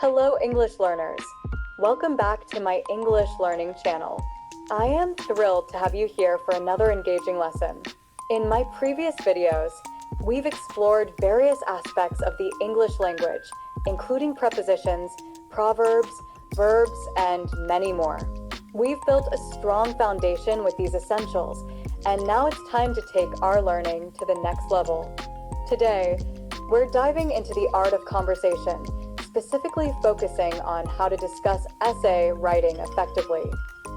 Hello, English learners. Welcome back to my English learning channel. I am thrilled to have you here for another engaging lesson. In my previous videos, we've explored various aspects of the English language, including prepositions, proverbs, verbs, and many more. We've built a strong foundation with these essentials, and now it's time to take our learning to the next level. Today, we're diving into the art of conversation, specifically focusing on how to discuss essay writing effectively.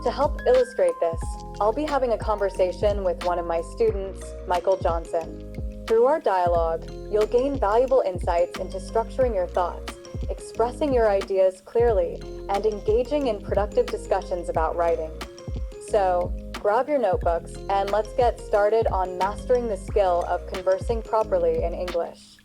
To help illustrate this, I'll be having a conversation with one of my students, Michael Johnson. Through our dialogue, you'll gain valuable insights into structuring your thoughts, expressing your ideas clearly, and engaging in productive discussions about writing. So, grab your notebooks and let's get started on mastering the skill of conversing properly in English.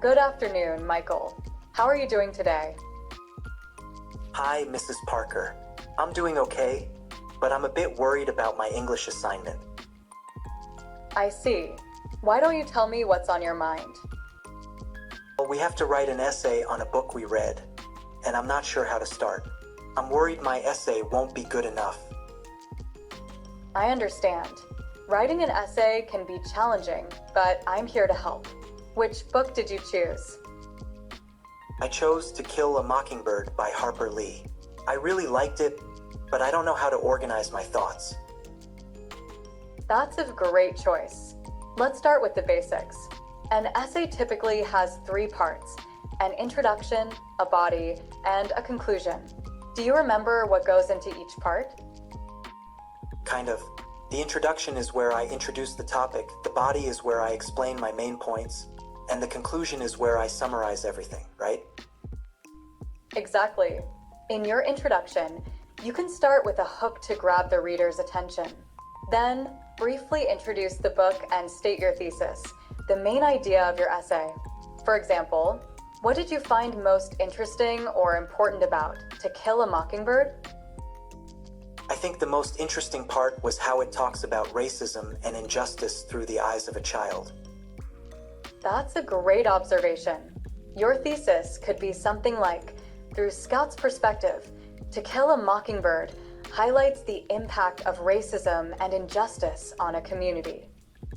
Good afternoon, Michael. How are you doing today? Hi, Mrs. Parker. I'm doing okay, but I'm a bit worried about my English assignment. I see. Why don't you tell me what's on your mind? Well, we have to write an essay on a book we read, and I'm not sure how to start. I'm worried my essay won't be good enough. I understand. Writing an essay can be challenging, but I'm here to help. Which book did you choose? I chose To Kill a Mockingbird by Harper Lee. I really liked it, but I don't know how to organize my thoughts. That's a great choice. Let's start with the basics. An essay typically has 3 parts: an introduction, a body, and a conclusion. Do you remember what goes into each part? Kind of. The introduction is where I introduce the topic, the body is where I explain my main points, and the conclusion is where I summarize everything, right? Exactly. In your introduction, you can start with a hook to grab the reader's attention. Then, briefly introduce the book and state your thesis, the main idea of your essay. For example, what did you find most interesting or important about To Kill a Mockingbird? I think the most interesting part was how it talks about racism and injustice through the eyes of a child. That's a great observation. Your thesis could be something like, through Scout's perspective, To Kill a Mockingbird highlights the impact of racism and injustice on a community.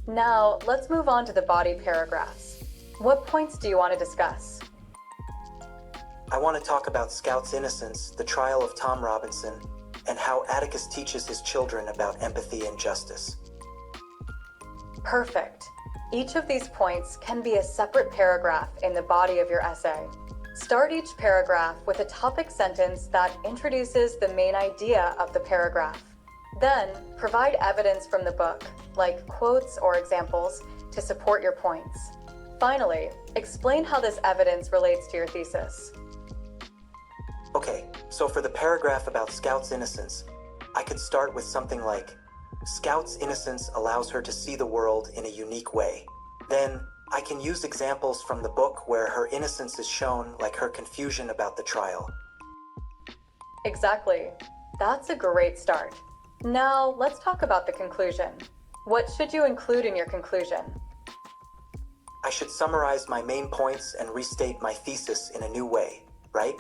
Now, let's move on to the body paragraphs. What points do you want to discuss? I want to talk about Scout's innocence, the trial of Tom Robinson, and how Atticus teaches his children about empathy and justice. Perfect. Each of these points can be a separate paragraph in the body of your essay. Start each paragraph with a topic sentence that introduces the main idea of the paragraph. Then, provide evidence from the book, like quotes or examples, to support your points. Finally, explain how this evidence relates to your thesis. Okay, so for the paragraph about Scout's innocence, I could start with something like, Scout's innocence allows her to see the world in a unique way. Then, I can use examples from the book where her innocence is shown, like her confusion about the trial. Exactly. That's a great start. Now, let's talk about the conclusion. What should you include in your conclusion? I should summarize my main points and restate my thesis in a new way, right?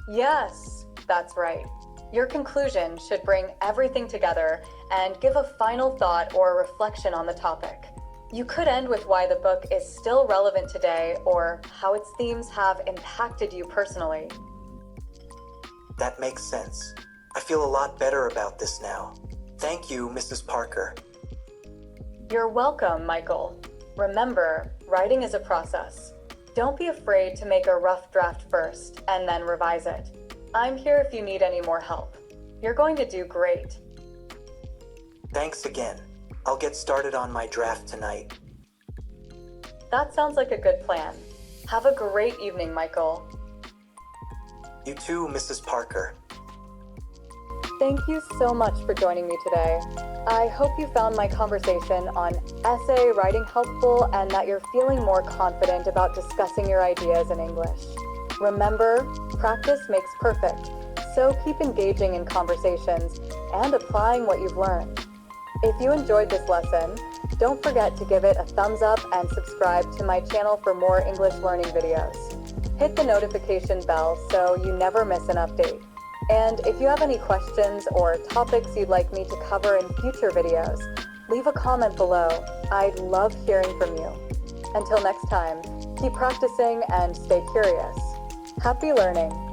Yes, that's right. Your conclusion should bring everything together and give a final thought or reflection on the topic. You could end with why the book is still relevant today or how its themes have impacted you personally. That makes sense. I feel a lot better about this now. Thank you, Mrs. Parker. You're welcome, Michael. Remember, writing is a process. Don't be afraid to make a rough draft first and then revise it. I'm here if you need any more help. You're going to do great. Thanks again. I'll get started on my draft tonight. That sounds like a good plan. Have a great evening, Michael. You too, Mrs. Parker. Thank you so much for joining me today. I hope you found my conversation on essay writing helpful and that you're feeling more confident about discussing your ideas in English. Remember, practice makes perfect, so keep engaging in conversations and applying what you've learned. If you enjoyed this lesson, don't forget to give it a thumbs up and subscribe to my channel for more English learning videos. Hit the notification bell so you never miss an update. And if you have any questions or topics you'd like me to cover in future videos, leave a comment below. I'd love hearing from you. Until next time, keep practicing and stay curious. Happy learning!